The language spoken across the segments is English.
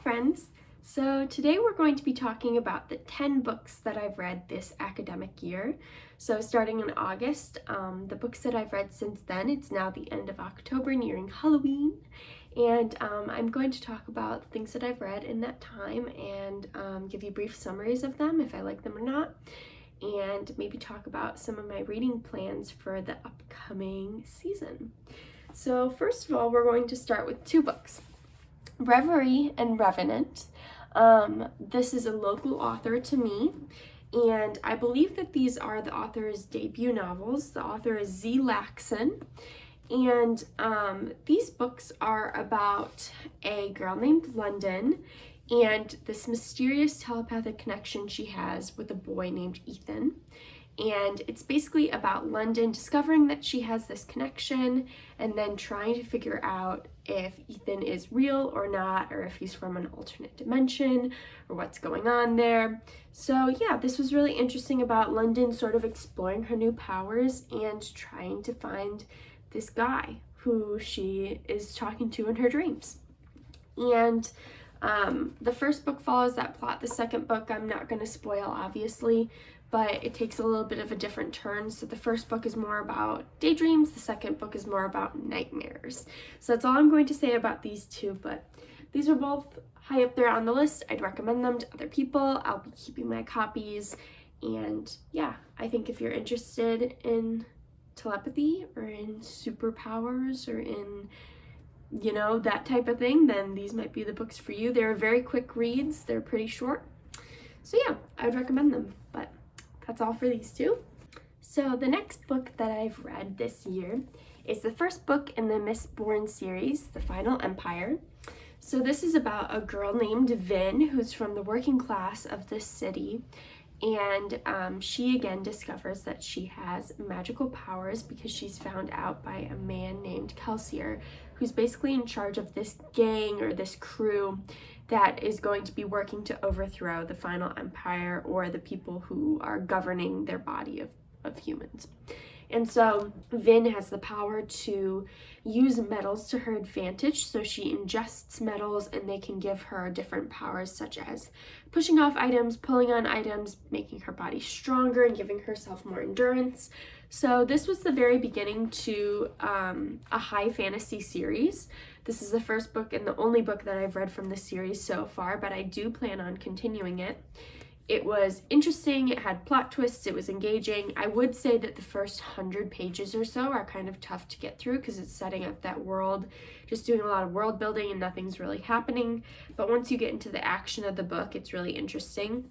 friends! So today we're going to be talking about the 10 books that I've read this academic year. So starting in August, the books that I've read since then, it's now the end of October, nearing Halloween. And I'm going to talk about things that I've read in that time and give you brief summaries of them if I like them or not. And maybe talk about some of my reading plans for the upcoming season. So first of all, we're going to start with two books. Reverie and Revenant. This is a local author to me, and I believe that these are the author's debut novels. The author is Z. Laxon, and these books are about a girl named London and this mysterious telepathic connection she has with a boy named Ethan. And it's basically about London discovering that she has this connection and then trying to figure out if Ethan is real or not, or if he's from an alternate dimension, or what's going on there. So yeah, this was really interesting about London sort of exploring her new powers and trying to find this guy who she is talking to in her dreams. And the first book follows that plot. The second book I'm not going to spoil, obviously, but it takes a little bit of a different turn. So the first book is more about daydreams, the second book is more about nightmares. So that's all I'm going to say about these two, but these are both high up there on the list. I'd recommend them to other people. I'll be keeping my copies, and yeah, I think if you're interested in telepathy or in superpowers or in, you know, that type of thing, then these might be the books for you. They're very quick reads, they're pretty short. So yeah, I would recommend them, but that's all for these two. So the next book that I've read this year is the first book in the Mistborn series, The Final Empire. So this is about a girl named Vin who's from the working class of this city, and she again discovers that she has magical powers because she's found out by a man named Kelsier, who's basically in charge of this gang or this crew that is going to be working to overthrow the final empire, or the people who are governing their body of humans. And so Vin has the power to use metals to her advantage. So she ingests metals and they can give her different powers, such as pushing off items, pulling on items, making her body stronger and giving herself more endurance. So this was the very beginning to a high fantasy series. This is the first book and the only book that I've read from the series so far, but I do plan on continuing it. It was interesting, it had plot twists, it was engaging. I would say that the first 100 pages or so are kind of tough to get through because it's setting up that world, just doing a lot of world building and nothing's really happening. But once you get into the action of the book, it's really interesting.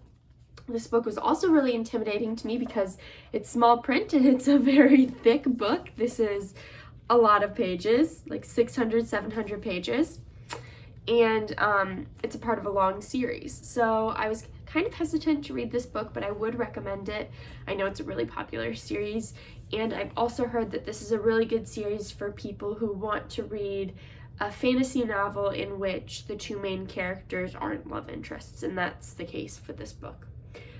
This book was also really intimidating to me because it's small print and it's a very thick book. This is a lot of pages, like 600, 700 pages. And it's a part of a long series. So I was kind of hesitant to read this book, but I would recommend it. I know it's a really popular series, and I've also heard that this is a really good series for people who want to read a fantasy novel in which the two main characters aren't love interests, and that's the case for this book.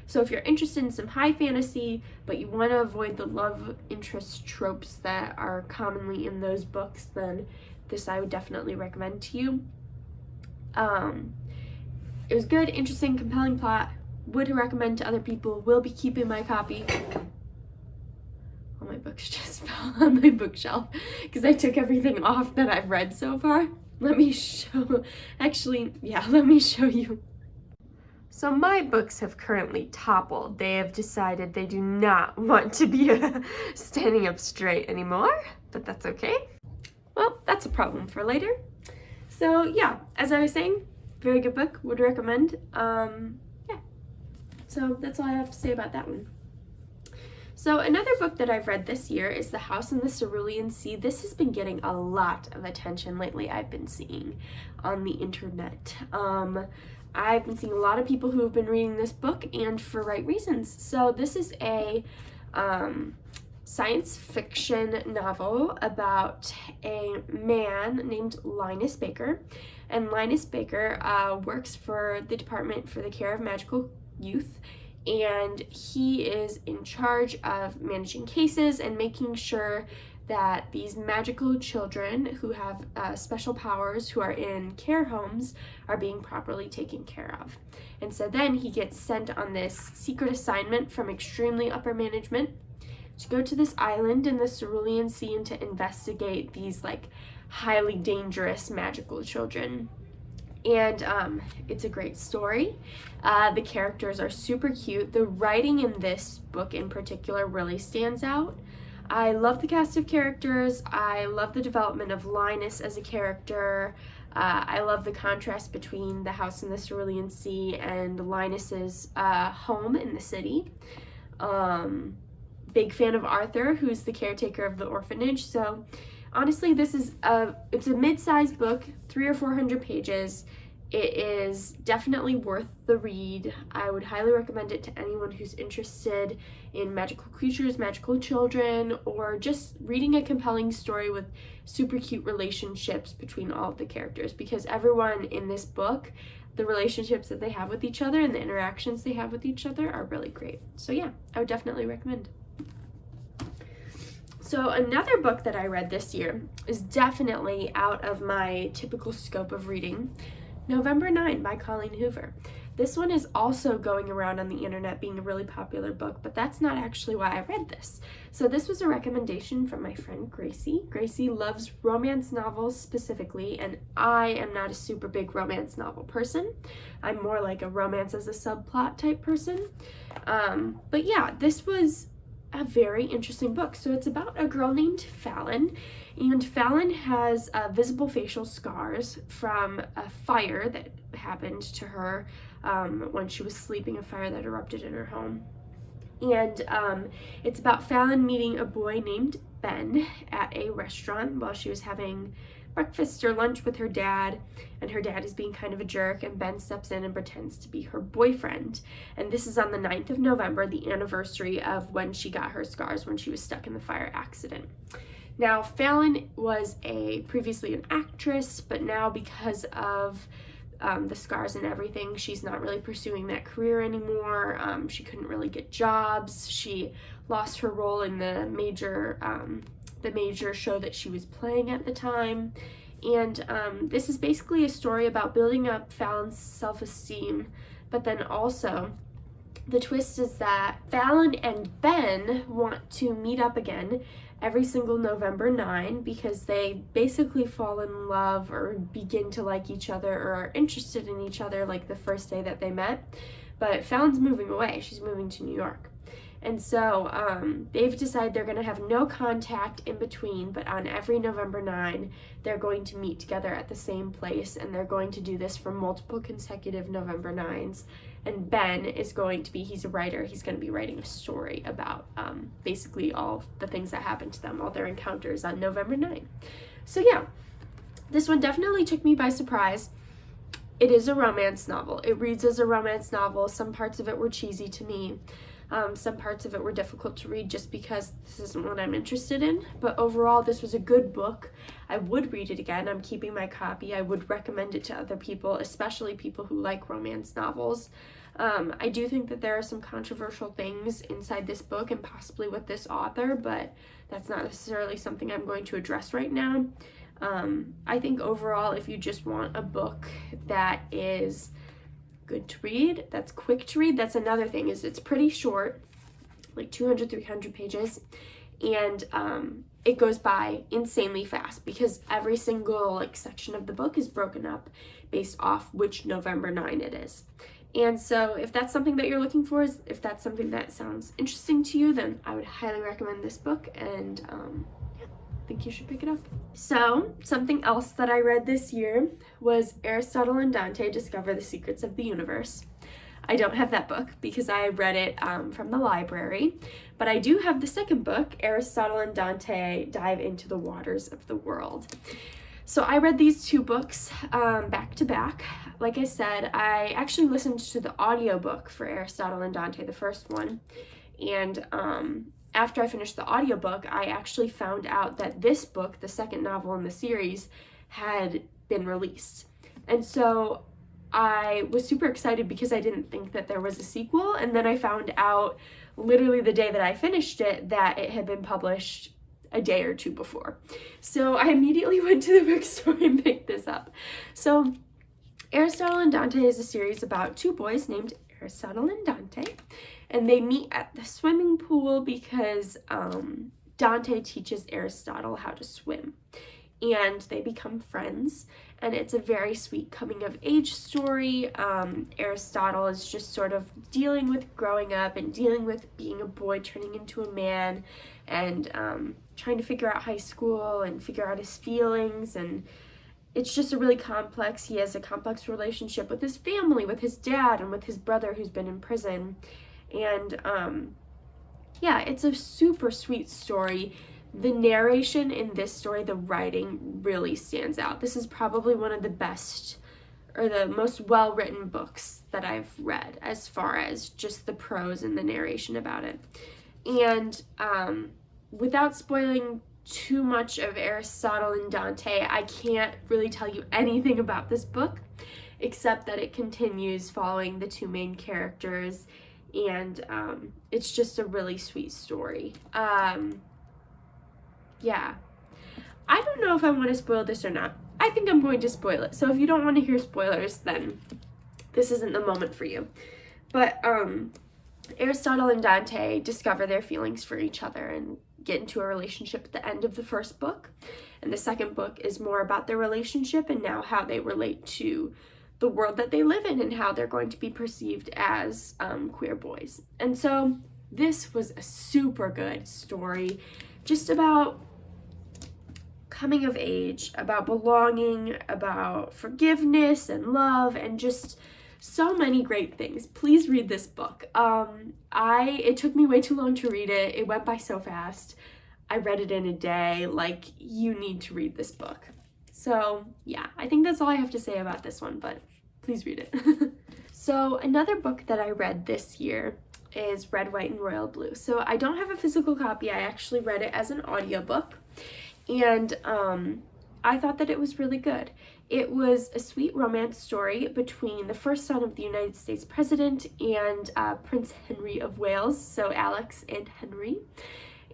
So if you're interested in some high fantasy, but you want to avoid the love interest tropes that are commonly in those books, then this I would definitely recommend to you. It was good, interesting, compelling plot. Would recommend to other people. Will be keeping my copy. All my books just fell on my bookshelf because I took everything off that I've read so far. Let me show you. So my books have currently toppled. They have decided they do not want to be standing up straight anymore, but that's okay. Well, that's a problem for later. So yeah, as I was saying, very good book, would recommend. Yeah, so that's all I have to say about that one. So another book that I've read this year is The House in the Cerulean Sea. This has been getting a lot of attention lately, I've been seeing on the internet. I've been seeing a lot of people who have been reading this book, and for right reasons. So this is a science fiction novel about a man named Linus Baker. And Linus Baker works for the Department for the Care of Magical Youth, and he is in charge of managing cases and making sure that these magical children who have special powers, who are in care homes, are being properly taken care of. And so then he gets sent on this secret assignment from extremely upper management to go to this island in the Cerulean Sea and to investigate these like highly dangerous magical children. And it's a great story. The characters are super cute. The writing in this book in particular really stands out. I love the cast of characters. I love the development of Linus as a character. I love the contrast between the house in the Cerulean Sea and Linus's home in the city. Big fan of Arthur, who's the caretaker of the orphanage. So honestly, this is it's a mid-sized book, 300 or 400 pages. It is definitely worth the read. I would highly recommend it to anyone who's interested in magical creatures, magical children, or just reading a compelling story with super cute relationships between all of the characters, because everyone in this book, the relationships that they have with each other and the interactions they have with each other are really great. So yeah, I would definitely recommend. So another book that I read this year is definitely out of my typical scope of reading, November 9 by Colleen Hoover. This one is also going around on the internet being a really popular book, but that's not actually why I read this. So this was a recommendation from my friend Gracie. Gracie loves romance novels specifically, and I am not a super big romance novel person. I'm more like a romance as a subplot type person. But yeah, this was a very interesting book. So it's about a girl named Fallon, and Fallon has visible facial scars from a fire that happened to her when she was sleeping, a fire that erupted in her home. And it's about Fallon meeting a boy named Ben at a restaurant while she was having breakfast or lunch with her dad, and her dad is being kind of a jerk, and Ben steps in and pretends to be her boyfriend. And this is on the 9th of November, the anniversary of when she got her scars when she was stuck in the fire accident. Now, Fallon was previously an actress, but now because of the scars and everything, she's not really pursuing that career anymore. She couldn't really get jobs. She lost her role in the major show that she was playing at the time. And this is basically a story about building up Fallon's self-esteem, but then also the twist is that Fallon and Ben want to meet up again every single November 9 because they basically fall in love or begin to like each other or are interested in each other like the first day that they met. But Fallon's moving away. She's moving to New York. And so they've decided they're going to have no contact in between, but on every November 9, they're going to meet together at the same place, and they're going to do this for multiple consecutive November 9s. And Ben is going to be, he's a writer, he's going to be writing a story about basically all the things that happened to them, all their encounters on November 9. So yeah, this one definitely took me by surprise. It is a romance novel. It reads as a romance novel. Some parts of it were cheesy to me. Some parts of it were difficult to read just because this isn't what I'm interested in. But overall, this was a good book. I would read it again. I'm keeping my copy. I would recommend it to other people, especially people who like romance novels. I do think that there are some controversial things inside this book and possibly with this author, but that's not necessarily something I'm going to address right now. I think overall, if you just want a book that is good to read, that's quick to read, that's another thing, is it's pretty short, like 200, 300 pages, and it goes by insanely fast because every single section of the book is broken up based off which November 9 it is. And so if that's something that you're looking for, if that's something that sounds interesting to you, then I would highly recommend this book, and I think you should pick it up. So something else that I read this year was Aristotle and Dante Discover the Secrets of the Universe. I don't have that book because I read it from the library, but I do have the second book, Aristotle and Dante Dive into the Waters of the World. So I read these two books back to back. Like I said, I actually listened to the audiobook for Aristotle and Dante, the first one, and after I finished the audiobook, I actually found out that this book, the second novel in the series, had been released. And so I was super excited because I didn't think that there was a sequel, and then I found out literally the day that I finished it that it had been published a day or two before. So I immediately went to the bookstore and picked this up. So Aristotle and Dante is a series about two boys named Aristotle and Dante, and they meet at the swimming pool because Dante teaches Aristotle how to swim, and they become friends, and it's a very sweet coming of age story. Aristotle is just sort of dealing with growing up and dealing with being a boy turning into a man, and trying to figure out high school and figure out his feelings, and it's just a really complex, he has a complex relationship with his family, with his dad, and with his brother who's been in prison. And yeah, it's a super sweet story. The narration in this story, the writing really stands out. This is probably one of the best or the most well-written books that I've read as far as just the prose and the narration about it. And without spoiling too much of Aristotle and Dante, I can't really tell you anything about this book except that it continues following the two main characters, and it's just a really sweet story. Yeah, I don't know if I want to spoil this or not. I think I'm going to spoil it, so if you don't want to hear spoilers, then this isn't the moment for you. But Aristotle and Dante discover their feelings for each other and get into a relationship at the end of the first book. And the second book is more about their relationship and now how they relate to the world that they live in and how they're going to be perceived as queer boys. And so this was a super good story, just about coming of age, about belonging, about forgiveness and love, and just so many great things. Please read this book. It took me way too long to read it. It went by so fast. I read it in a day. Like, you need to read this book. So yeah, I think that's all I have to say about this one, but please read it. So another book that I read this year is Red, White, and Royal Blue. So I don't have a physical copy. I actually read it as an audiobook, and I thought that it was really good. It was a sweet romance story between the first son of the United States president and Prince Henry of Wales, so Alex and Henry.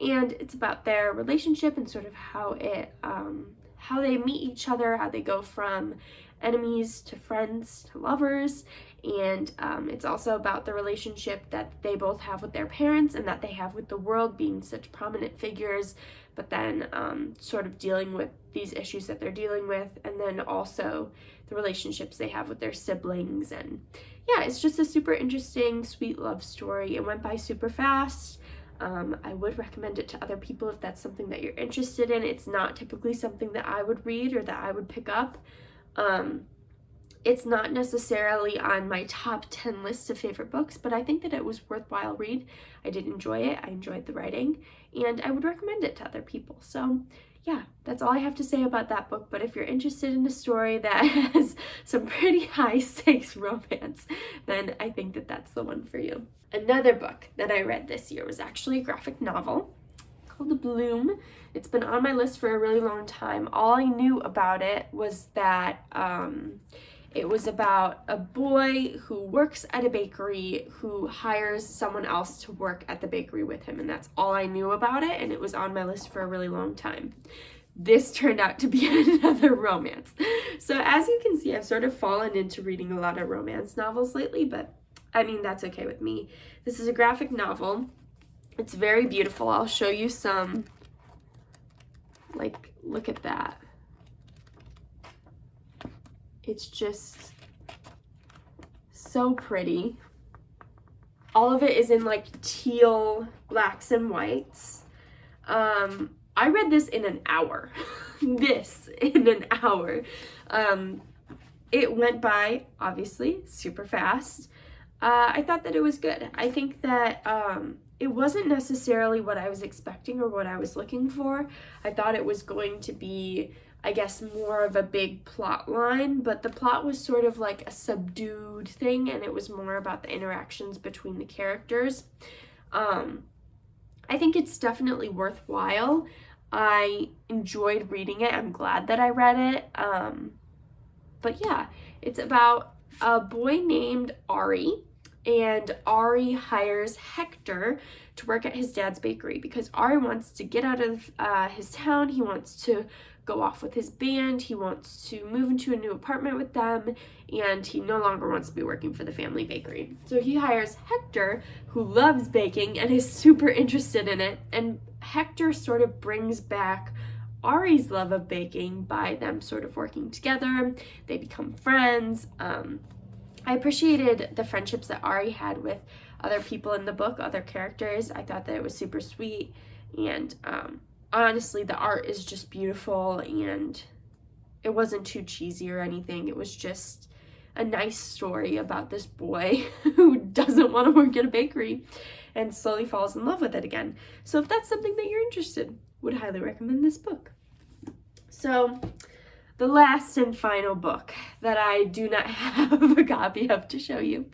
And it's about their relationship and sort of how they meet each other, how they go from enemies to friends to lovers. And it's also about the relationship that they both have with their parents and that they have with the world, being such prominent figures, but then sort of dealing with these issues that they're dealing with, and then also the relationships they have with their siblings. And yeah, it's just a super interesting, sweet love story. It went by super fast. I would recommend it to other people if that's something that you're interested in. It's not typically something that I would read or that I would pick up. It's not necessarily on my top 10 list of favorite books, but I think that it was worthwhile read. I did enjoy it. I enjoyed the writing, and I would recommend it to other people. So yeah, that's all I have to say about that book. But if you're interested in a story that has some pretty high stakes romance, then I think that that's the one for you. Another book that I read this year was actually a graphic novel called Bloom. It's been on my list for a really long time. All I knew about it was that it was about a boy who works at a bakery who hires someone else to work at the bakery with him, and that's all I knew about it, and it was on my list for a really long time. This turned out to be another romance. So as you can see, I've sort of fallen into reading a lot of romance novels lately, but I mean, that's okay with me. This is a graphic novel. It's very beautiful. I'll show you some, like, look at that. It's just so pretty. All of it is in like teal, blacks, and whites. I read this in an hour. This in an hour. It went by, obviously, super fast. I thought that it was good. I think that it wasn't necessarily what I was expecting or what I was looking for. I thought it was going to be, I guess, more of a big plot line, but the plot was sort of like a subdued thing, and it was more about the interactions between the characters. I think it's definitely worthwhile. I enjoyed reading it. I'm glad that I read it. But yeah, it's about a boy named Ari, and Ari hires Hector to work at his dad's bakery because Ari wants to get out of his town. He wants to go off with his band. He wants to move into a new apartment with them, and he no longer wants to be working for the family bakery. So he hires Hector, who loves baking and is super interested in it, and Hector sort of brings back Ari's love of baking by them sort of working together. They become friends. I appreciated the friendships that Ari had with other people in the book, other characters. I thought that it was super sweet, and honestly, the art is just beautiful, and it wasn't too cheesy or anything. It was just a nice story about this boy who doesn't want to work at a bakery and slowly falls in love with it again. So if that's something that you're interested in, would highly recommend this book. So the last and final book that I do not have a copy of to show you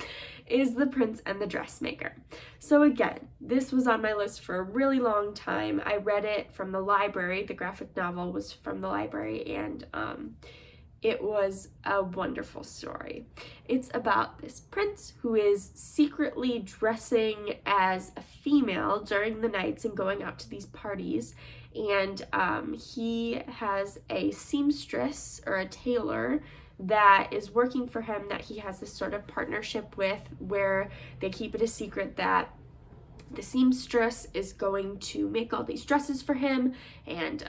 is The Prince and the Dressmaker. So again, this was on my list for a really long time. I read it from the library. The graphic novel was from the library, and it was a wonderful story. It's about this prince who is secretly dressing as a female during the nights and going out to these parties. And he has a seamstress or a tailor that is working for him that he has this sort of partnership with, where they keep it a secret that the seamstress is going to make all these dresses for him and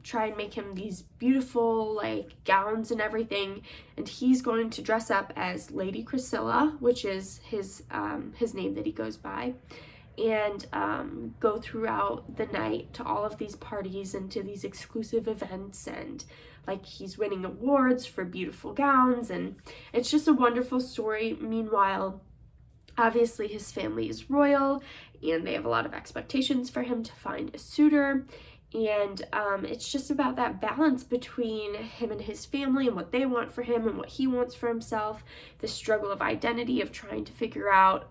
try and make him these beautiful like gowns and everything, and he's going to dress up as Lady Priscilla, which is his name that he goes by, and go throughout the night to all of these parties and to these exclusive events, and like he's winning awards for beautiful gowns, and it's just a wonderful story. Meanwhile, obviously his family is royal and they have a lot of expectations for him to find a suitor, and it's just about that balance between him and his family and what they want for him and what he wants for himself, the struggle of identity of trying to figure out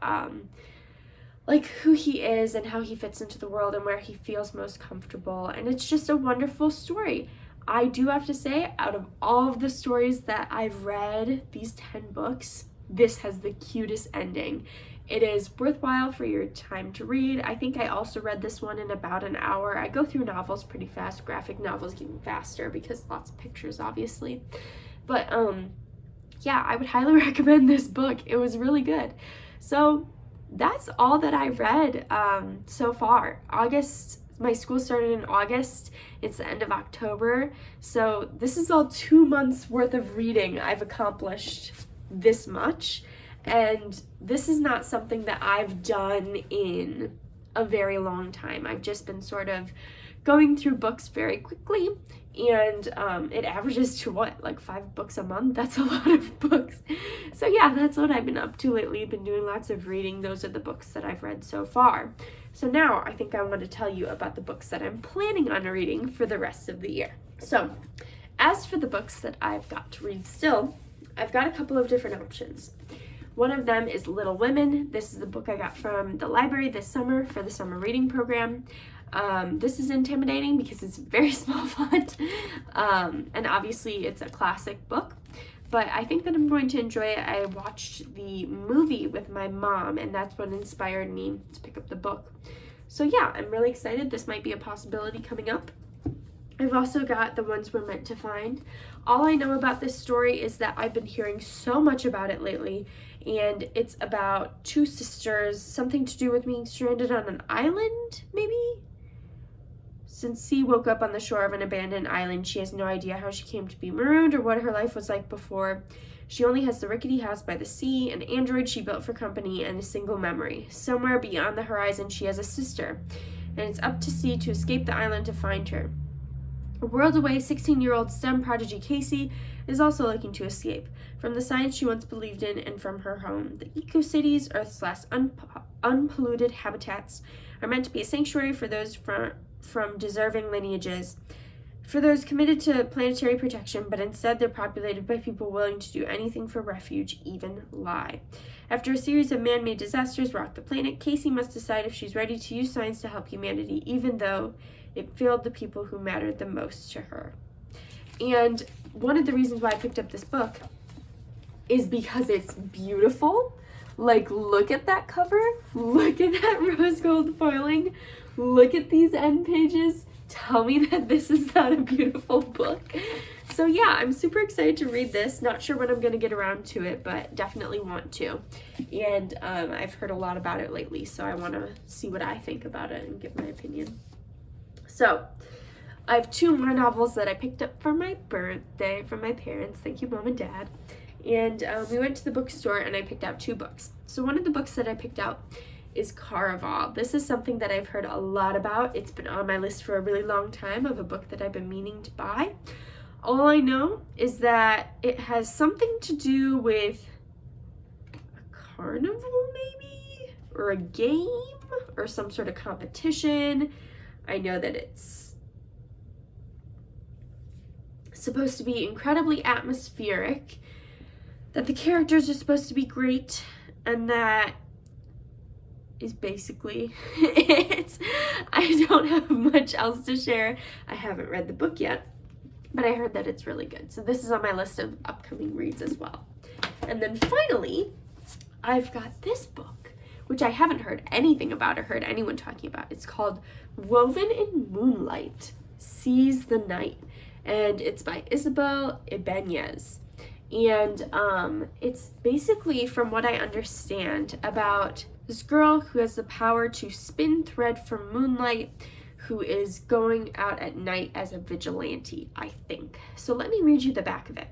like who he is and how he fits into the world and where he feels most comfortable. And it's just a wonderful story. I do have to say, out of all of the stories that I've read, these 10 books, this has the cutest ending. It is worthwhile for your time to read. I think I also read this one in about an hour. I go through novels pretty fast, graphic novels even faster because lots of pictures, obviously. But yeah, I would highly recommend this book. It was really good. So that's all that I read so far. My school started in August. It's the end of October. So this is all 2 months worth of reading. I've accomplished this much. And this is not something that I've done in a very long time. I've just been sort of going through books very quickly, and it averages to what, like 5 books a month? That's a lot of books. So yeah, that's what I've been up to lately. Been doing lots of reading. Those are the books that I've read so far. So now I think I want to tell you about the books that I'm planning on reading for the rest of the year. So as for the books that I've got to read still, I've got a couple of different options. One of them is Little Women. This is the book I got from the library this summer for the summer reading program. This is intimidating because it's very small font, and obviously it's a classic book, but I think that I'm going to enjoy it. I watched the movie with my mom, and that's what inspired me to pick up the book. So yeah, I'm really excited. This might be a possibility coming up. I've also got The Ones We're Meant to Find. All I know about this story is that I've been hearing so much about it lately, and it's about 2 sisters, something to do with being stranded on an island, maybe? Since C woke up on the shore of an abandoned island, she has no idea how she came to be marooned or what her life was like before. She only has the rickety house by the sea, an android she built for company, and a single memory. Somewhere beyond the horizon, she has a sister, and it's up to C to escape the island to find her. A world away, 16-year-old STEM prodigy Casey is also looking to escape from the science she once believed in and from her home. The eco-cities, Earth's last unpolluted habitats, are meant to be a sanctuary for those from deserving lineages, for those committed to planetary protection, but instead they're populated by people willing to do anything for refuge, even lie. After a series of man-made disasters rock the planet, Casey must decide if she's ready to use science to help humanity, even though it failed the people who mattered the most to her. And one of the reasons why I picked up this book is because it's beautiful. Like, look at that cover, look at that rose gold foiling, look at these end pages. Tell me that this is not a beautiful book. So yeah, I'm super excited to read this. Not sure when I'm going to get around to it, but definitely want to. And I've heard a lot about it lately, so I want to see what I think about it and give my opinion. So I have 2 more novels that I picked up for my birthday from my parents. Thank you, Mom and Dad. And we went to the bookstore and I picked out 2 books. So one of the books that I picked out is Caraval. This is something that I've heard a lot about. It's been on my list for a really long time of a book that I've been meaning to buy. All I know is that it has something to do with a carnival maybe, or a game, or some sort of competition. I know that it's supposed to be incredibly atmospheric, that the characters are supposed to be great, and that is basically it. I don't have much else to share. I haven't read the book yet, but I heard that it's really good. So this is on my list of upcoming reads as well. And then finally, I've got this book, which I haven't heard anything about or heard anyone talking about. It's called Woven in Moonlight, Seize the Night, and it's by Isabel Ibanez. And it's basically, from what I understand, about this girl who has the power to spin thread from moonlight, who is going out at night as a vigilante, I think. So let me read you the back of it.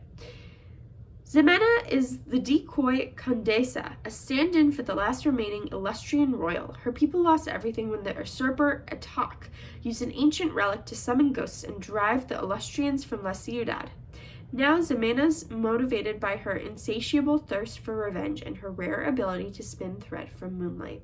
Ximena is the decoy condesa, a stand-in for the last remaining Illustrian royal. Her people lost everything when the usurper Atok used an ancient relic to summon ghosts and drive the Illustrians from La Ciudad. Now Ximena's motivated by her insatiable thirst for revenge and her rare ability to spin thread from moonlight.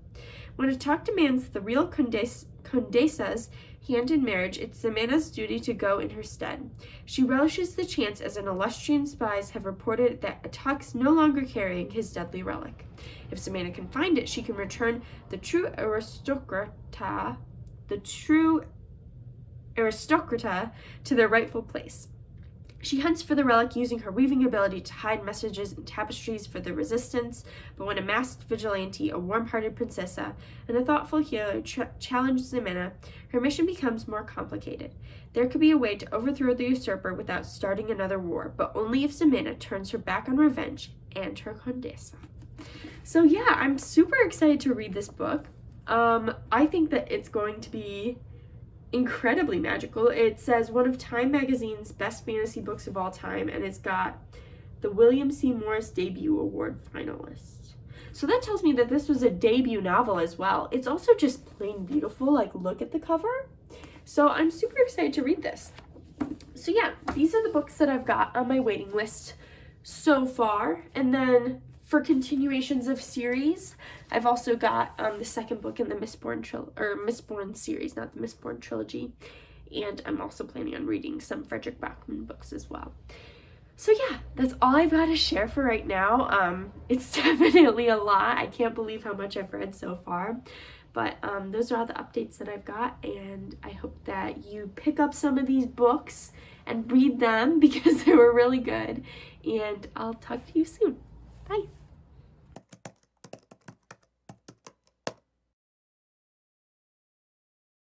When Atok demands the real Condesa's hand in marriage, it's Ximena's duty to go in her stead. She relishes the chance as an Illustrian spies have reported that Atok's no longer carrying his deadly relic. If Ximena can find it, she can return the true aristocrata to their rightful place. She hunts for the relic using her weaving ability to hide messages and tapestries for the resistance, but when a masked vigilante, a warm-hearted princessa, and a thoughtful healer challenge Ximena, her mission becomes more complicated. There could be a way to overthrow the usurper without starting another war, but only if Ximena turns her back on revenge and her condesa. So yeah, I'm super excited to read this book. I think that it's going to be incredibly magical. It says one of Time Magazine's best fantasy books of all time, and it's got the William C. Morris Debut Award finalist. So that tells me that this was a debut novel as well. It's also just plain beautiful. Like, look at the cover. So I'm super excited to read this. So yeah, these are the books that I've got on my waiting list so far. And then for continuations of series, I've also got the second book in the Mistborn series, not the Mistborn trilogy. And I'm also planning on reading some Frederick Bachman books as well. So yeah, that's all I've got to share for right now. It's definitely a lot. I can't believe how much I've read so far. But those are all the updates that I've got, and I hope that you pick up some of these books and read them because they were really good. And I'll talk to you soon. Bye.